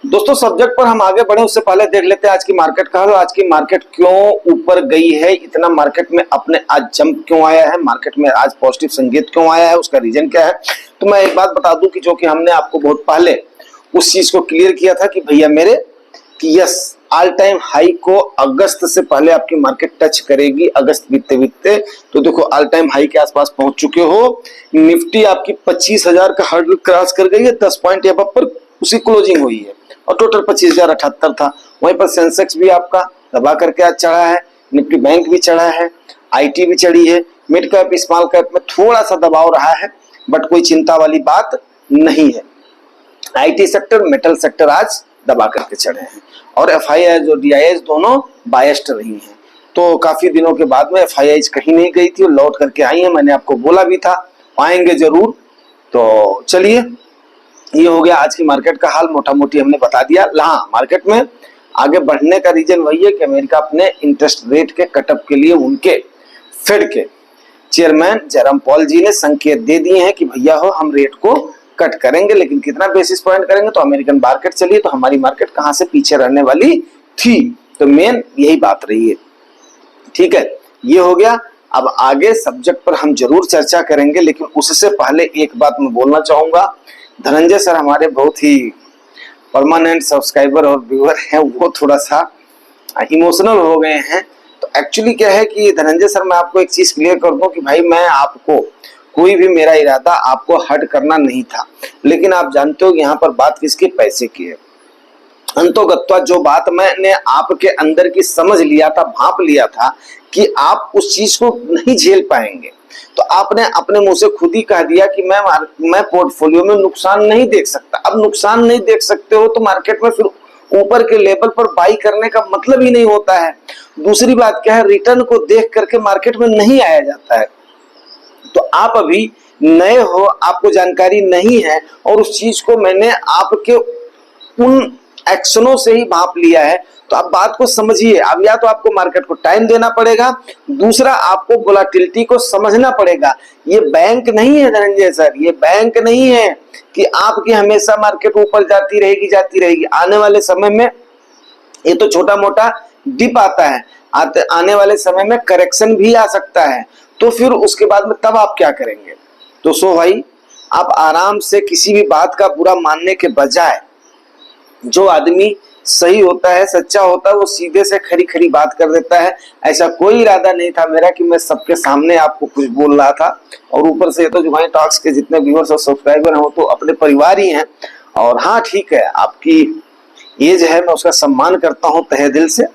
दोस्तों सब्जेक्ट पर हम आगे बढ़े उससे पहले देख लेते हैं आज की मार्केट का हाल। आज की मार्केट क्यों ऊपर गई है, इतना मार्केट में अपने आज जंप क्यों आया है, मार्केट में आज पॉजिटिव संकेत क्यों आया है, उसका रीजन क्या है। तो मैं एक बात बता दूं कि जो कि हमने आपको बहुत पहले उस चीज को क्लियर किया था कि भैया मेरे कि यस ऑल टाइम हाई को अगस्त से पहले आपकी मार्केट टच करेगी। अगस्त बीतते बीतते तो देखो ऑल टाइम हाई के आसपास पहुंच चुके हो। निफ्टी आपकी 25,000 का हर्डल क्रॉस कर गई है, 10 पॉइंट अब पर उसी क्लोजिंग हुई है और टोटल 25,078 था। वहीं पर सेंसेक्स भी आपका दबा करके आज चढ़ा है, निफ्टी बैंक भी चढ़ा है, आईटी भी चढ़ी है। मिड कैप स्मॉल कैप में थोड़ा सा दबाव रहा है बट कोई चिंता वाली बात नहीं है। आईटी सेक्टर मेटल सेक्टर आज दबा करके चढ़े हैं और एफआईआई जो डीआईएस दोनों बायस्ड रही हैं। तो काफी दिनों के बाद में एफआईआई कहीं नहीं गई थी और लौट करके आई है। मैंने आपको बोला भी था आएंगे जरूर। तो चलिए ये हो गया आज की मार्केट का हाल, मोटा मोटी हमने बता दिया। हाँ, मार्केट में आगे बढ़ने का रीजन वही है कि अमेरिका अपने इंटरेस्ट रेट के कटअप के लिए उनके फेड के चेयरमैन जेरम पॉल जी ने संकेत दे दिए हैं कि भैया हो हम रेट को कट करेंगे, लेकिन कितना बेसिस पॉइंट करेंगे। तो अमेरिकन मार्केट चलिए, तो हमारी मार्केट कहां से पीछे रहने वाली थी, तो मेन यही बात रही है। ठीक है, ये हो गया। अब आगे सब्जेक्ट पर हम जरूर चर्चा करेंगे, लेकिन उससे पहले एक बात मैं बोलना चाहूंगा। धनंजय सर हमारे बहुत ही परमानेंट सब्सक्राइबर और व्यूअर हैं, वो थोड़ा सा इमोशनल हो गए हैं। तो एक्चुअली क्या है कि धनंजय सर मैं आपको एक चीज क्लियर कर दूं कि भाई मैं आपको कोई भी मेरा इरादा आपको हर्ट करना नहीं था, लेकिन आप जानते हो यहाँ पर बात किसके पैसे की है। अंतोगत्वा जो बात मैंने आपके अंदर की समझ लिया था, भांप लिया था कि आप उस चीज को नहीं झेल पाएंगे, तो आपने अपने मुंह से खुद ही कह दिया कि मैं पोर्टफोलियो में नुकसान नहीं देख सकता। अब नुकसान नहीं देख सकते हो तो मार्केट में फिर ऊपर के लेवल पर बाई करने का मतलब ही नहीं होता है। दूसरी बात क्या है, रिटर्न को देख करके मार्केट में नहीं आया जाता है। तो आप अभी नए हो, आपको जानकारी नहीं है और उस चीज को मैंने आपके उन एक्शनों से ही भांप लिया है। तो आप बात को समझिए। अब या तो आपको मार्केट को टाइम देना पड़ेगा, दूसरा आपको वोलेटिलिटी को समझना पड़ेगा। ये बैंक नहीं है धनंजय सर, ये बैंक नहीं है कि आपकी हमेशा मार्केट ऊपर जाती रहेगी। आने वाले समय में ये तो छोटा मोटा डिप आता है, आने वाले समय में करेक्शन भी आ सकता है। तो फिर उसके बाद में तब आप क्या करेंगे। तो सो भाई आप आराम से किसी भी बात का बुरा मानने के बजाय, जो आदमी सही होता है सच्चा होता है वो सीधे से खरी खरी बात कर देता है। ऐसा कोई इरादा नहीं था मेरा कि मैं सबके सामने आपको कुछ बोल रहा था। और ऊपर से तो जुबानी टॉक्स के जितने व्यूअर्स और सब्सक्राइबर हैं वो तो अपने परिवार ही हैं। और हाँ ठीक है, आपकी एज है, मैं उसका सम्मान करता हूँ तहे दिल से।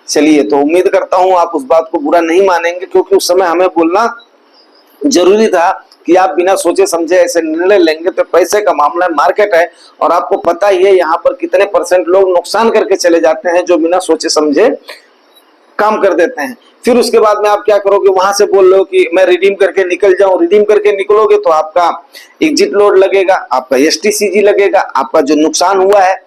चलिए, तो उम्मीद करता हूँ आप उस बात को बुरा नहीं मानेंगे, क्योंकि उस समय हमें बोलना जरूरी था कि आप बिना सोचे समझे ऐसे निर्णय लेंगे तो पैसे का मामला है, मार्केट है और आपको पता ही है यहाँ पर कितने % लोग नुकसान करके चले जाते हैं जो बिना सोचे समझे काम कर देते हैं। फिर उसके बाद में आप क्या करोगे, वहां से बोल लो कि मैं रिडीम करके निकल जाऊं। रिडीम करके निकलोगे तो आपका एग्जिट लोड लगेगा, आपका एसटीसीजी लगेगा, आपका जो नुकसान हुआ है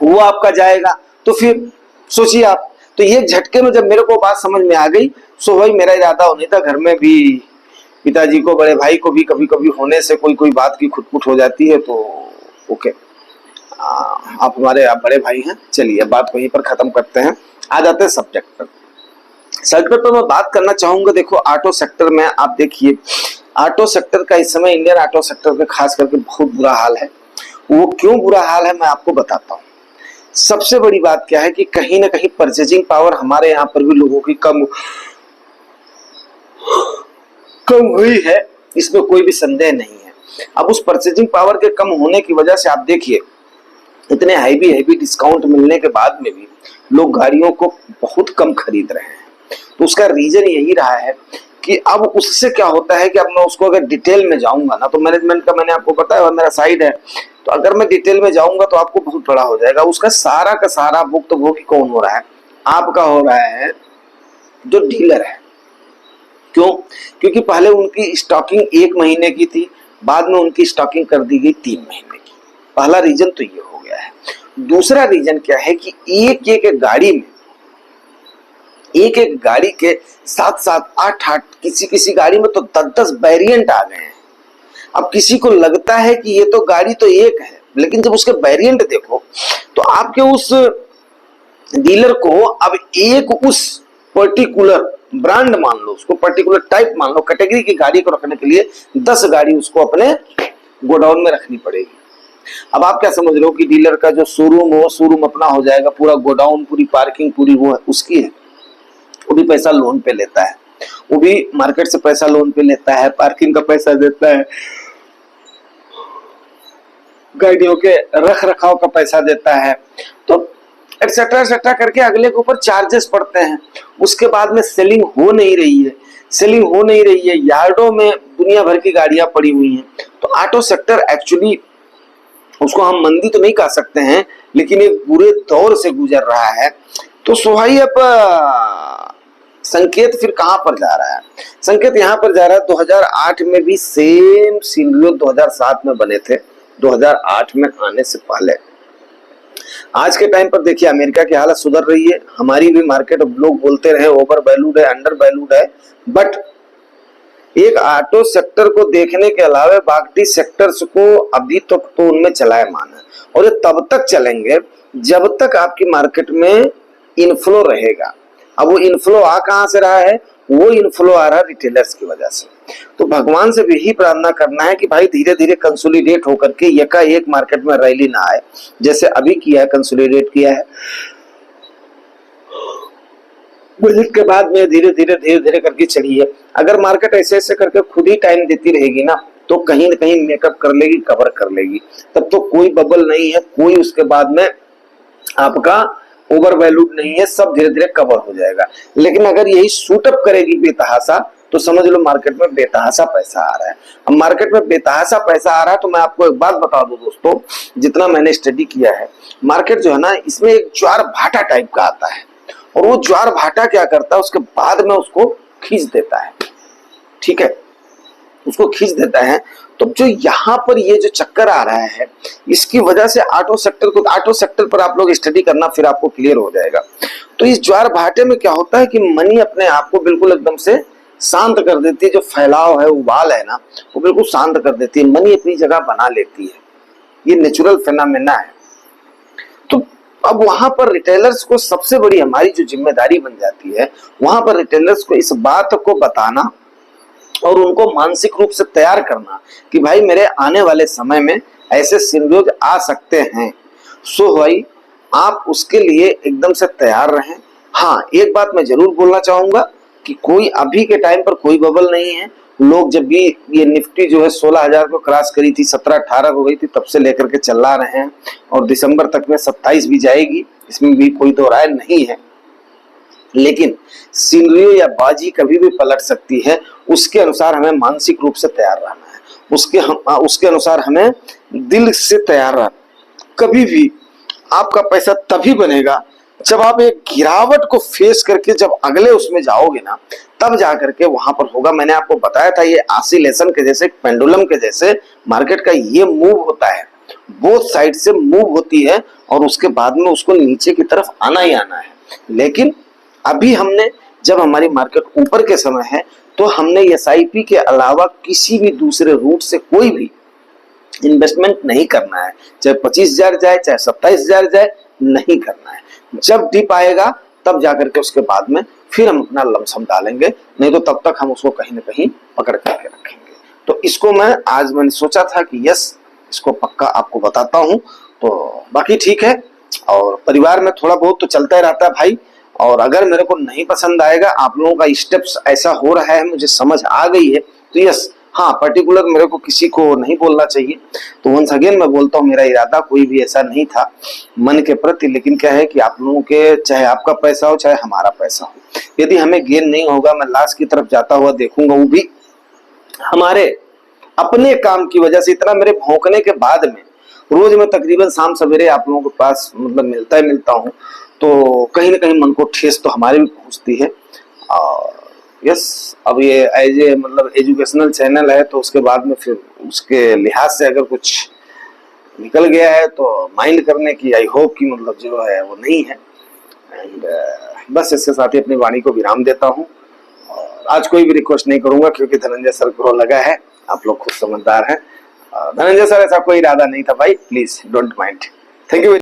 वो आपका जाएगा। तो फिर सोचिए आप। तो ये झटके में जब मेरे को बात समझ में आ गई, सो भाई मेरा इरादा नहीं था। घर में भी पिताजी को, बड़े भाई को भी कभी कभी होने से कोई बात की खुटपुट हो जाती है। तो ओके, आप हमारे आप बड़े भाई हैं। चलिए बात वहीं पर खत्म करते हैं, आ जाते हैं सब्जेक्ट पर। सब्जेक्ट पर मैं बात करना चाहूंगा। देखो ऑटो सेक्टर में आप देखिए, ऑटो सेक्टर का इस समय इंडियन ऑटो सेक्टर का खास करके बहुत बुरा हाल है। वो क्यों बुरा हाल है मैं आपको बताता हूँ। सबसे बड़ी बात क्या है कि कहीं ना कहीं परचेजिंग पावर हमारे यहाँ पर भी लोगों की कम हुई है, इसमें कोई भी संदेह नहीं है। अब उस परचेजिंग पावर के कम होने की वजह से आप देखिए इतने हैवी डिस्काउंट मिलने के बाद में भी लोग गाड़ियों को बहुत कम खरीद रहे हैं। तो उसका रीजन यही रहा है कि अब उससे क्या होता है कि अब मैं उसको अगर डिटेल में जाऊंगा ना, तो मैनेजमेंट का मैंने आपको बताया मेरा साइड है, तो अगर मैं डिटेल में जाऊंगा तो आपको बहुत बड़ा हो जाएगा। उसका सारा का सारा भुक्तभोगी कौन हो रहा है, आपका हो रहा है जो डीलर है। क्यों? क्योंकि पहले उनकी स्टॉकिंग 1 महीने की थी, बाद में उनकी स्टॉकिंग कर दी गई 3 महीने की। पहला रीजन तो ये हो गया है। दूसरा रीजन क्या है कि एक एक गाड़ी में, एक एक गाड़ी के 7-7 8-8 किसी गाड़ी में तो 10-10 वेरिएंट आ गए हैं। अब किसी को लगता है कि ये तो गाड़ी तो एक है, लेकिन जब उसके वेरिएंट देखो तो आपके उस डीलर को अब एक उस पर्टिकुलर ब्रांड मान लो, उसको पर्टिकुलर टाइप मान लो, कैटेगरी की गाड़ी को रखने के लिए 10 गाड़ी उसको अपने गोडाउन में रखनी पड़ेगी। अब आप क्या समझ रहे हो कि डीलर का जो शोरूम हो, शोरूम अपना हो जाएगा, पूरा गोडाउन, पूरी पार्किंग पूरी वो है उसकी है। वो भी पैसा लोन पे लेता है, वो भी मार्केट से पैसा लोन पे लेता है, पार्किंग का पैसा देता है, गाड़ियों के रख रखाव का पैसा देता है, तो एक्सेट्रा एक्सेट्रा करके अगले के ऊपर चार्जेस पड़ते हैं। उसके बाद में सेलिंग हो नहीं रही है, सेलिंग हो नहीं रही है, यार्डों में दुनिया भर की गाड़ियां पड़ी हुई हैं। तो ऑटो सेक्टर एक्चुअली, उसको हम मंदी तो नहीं कह सकते हैं, लेकिन एक बुरे दौर से गुजर रहा है। तो सोहाई अब संकेत फिर कहां पर जा रहा है? संकेत यहां पर जा रहा है, 2008 में भी सेम सिनेरियो 2007 में बने थे, 2008 में आने से पहले। आज के टाइम पर देखिए अमेरिका की हालत सुधर रही है, हमारी भी मार्केट, लोग बोलते रहे ओवर वैल्यूड है, अंडर वैल्यूड है, बट एक ऑटो सेक्टर को देखने के अलावा बाकी सेक्टर्स को अभी तक तो उनमें चलायमान है, और ये तब तक चलेंगे जब तक आपकी मार्केट में इनफ्लो रहेगा। अब वो इनफ्लो आ कहां से रहा है? वो इनफ्लो आ रहा है रिटेलर्स की वजह से। तो भगवान से भी यही प्रार्थना करना है कि भाई धीरे धीरे कंसोलिडेट होकर के एकाएक मार्केट में रैली ना आए, जैसे अभी किया है, कंसोलिडेट किया है। बजट के बाद में धीरे धीरे करके चढ़ी है। अगर मार्केट ऐसे ऐसे करके खुद ही टाइम देती रहेगी ना, तो कहीं ना कहीं मेकअप कर लेगी, कवर कर लेगी, तब तो कोई बबल नहीं है, कोई उसके बाद में आपका ओवर वैल्यूड नहीं है, सब धीरे धीरे कवर हो जाएगा। लेकिन अगर यही शूटअप करेगी बेतहासा, तो समझ लो मार्केट में बेतहासा पैसा आ रहा है। अब मार्केट में बेतहासा पैसा आ रहा है, तो मैं आपको एक बात बता दूं दोस्तों, जितना मैंने स्टडी किया है, मार्केट जो है ना, इसमें एक ज्वार भाटा टाइप का आता है, और वो ज्वार भाटा क्या करता है, उसके बाद में उसको खींच देता है, ठीक है, उसको खींच देता है। तो जो यहाँ पर ये जो चक्कर आ रहा है, इसकी वजह से ऑटो सेक्टर पर आप लोग स्टडी करना, फिर आपको क्लियर हो जाएगा। तो इस ज्वार भाटे में क्या होता है कि मनी अपने आप को बिल्कुल एकदम से शांत कर देती है, जो फैलाव है, उबाल है ना, वो बिल्कुल शांत कर देती है, मनी अपनी जगह बना लेती है। ये नेचुरल फिनोमेना है। तो अब वहां पर रिटेलर्स को सबसे बड़ी हमारी जो जिम्मेदारी बन जाती है, वहां पर रिटेलर्स को इस बात को बताना और उनको मानसिक रूप से तैयार करना कि भाई मेरे आने वाले समय में ऐसे सिनेरियोज आ सकते हैं। सो भाई आप उसके लिए एकदम से तैयार रहें। हाँ, एक बात मैं जरूर बोलना चाहूंगा कि कोई अभी के टाइम पर कोई बबल नहीं है। लोग जब भी ये निफ्टी जो है 16,000 को क्रॉस करी थी, 17-18 हो गई थी, तब से लेकर के चला रहे हैं, और दिसंबर तक में 27 भी जाएगी, इसमें भी कोई दो राय नहीं है। लेकिन सिनेरियो या बाजी कभी भी पलट सकती है, उसके अनुसार हमें मानसिक रूप से तैयार रहना है, उसके अनुसार हमें दिल से तैयार रहना। कभी भी आपका पैसा तभी बनेगा जब आप एक गिरावट को फेस करके जब अगले उसमें जाओगे ना, तब जाकर के वहां पर होगा। मैंने आपको बताया था, ये ऑसिलेशन के जैसे, पेंडुलम के जैसे मार्केट का ये मूव होता है, बोथ साइड से मूव होती है, और उसके बाद में उसको नीचे की तरफ आना ही आना है। लेकिन अभी हमने, जब हमारी मार्केट ऊपर के समय है, तो हमने एसआईपी के अलावा किसी भी दूसरे रूट से कोई भी इन्वेस्टमेंट नहीं करना है, चाहे 25,000 जाए, चाहे 27,000 जाए, नहीं करना है। जब डिप आएगा तब जाकर के उसके बाद में फिर हम अपना लमसम डालेंगे, नहीं तो तब तक हम उसको कहीं ना कहीं पकड़ करके रखेंगे। तो इसको मैंने सोचा था कि यस, इसको पक्का आपको बताता हूं। तो बाकी ठीक है, और परिवार में थोड़ा बहुत तो चलता ही रहता है भाई। और अगर मेरे को नहीं पसंद आएगा, आप लोगों का स्टेप्स ऐसा हो रहा है, मुझे समझ आ गई है, तो यस, हाँ, पर्टिकुलर मेरे को किसी को नहीं बोलना चाहिए। तो वंस अगेन मैं बोलता हूँ, मेरा इरादा कोई भी ऐसा नहीं था मन के प्रति, लेकिन क्या है कि आप लोगों के, चाहे आपका पैसा हो चाहे हमारा पैसा हो, यदि हमें गेन नहीं होगा, मैं लास्ट की तरफ जाता हुआ देखूंगा, वो भी हमारे अपने काम की वजह से। इतना मेरे भौंकने के बाद में रोज मैं तकरीबन शाम सवेरे आप लोगों के पास मतलब मिलता हूँ, तो कहीं ना कहीं मन को ठेस तो हमारे भी पहुंचती है। और यस, अब ये एज ए मतलब एजुकेशनल चैनल है, तो उसके बाद में फिर उसके लिहाज से अगर कुछ निकल गया है तो माइंड करने की, आई होप कि मतलब जो है वो नहीं है। एंड बस इसके साथ ही अपनी वाणी को विराम देता हूँ, और आज कोई भी रिक्वेस्ट नहीं करूंगा, क्योंकि धनंजय सर को लगा है, आप लोग खुद समझदार हैं। धनंजय सर, ऐसा कोई इरादा नहीं था भाई, please don't mind. Thank you.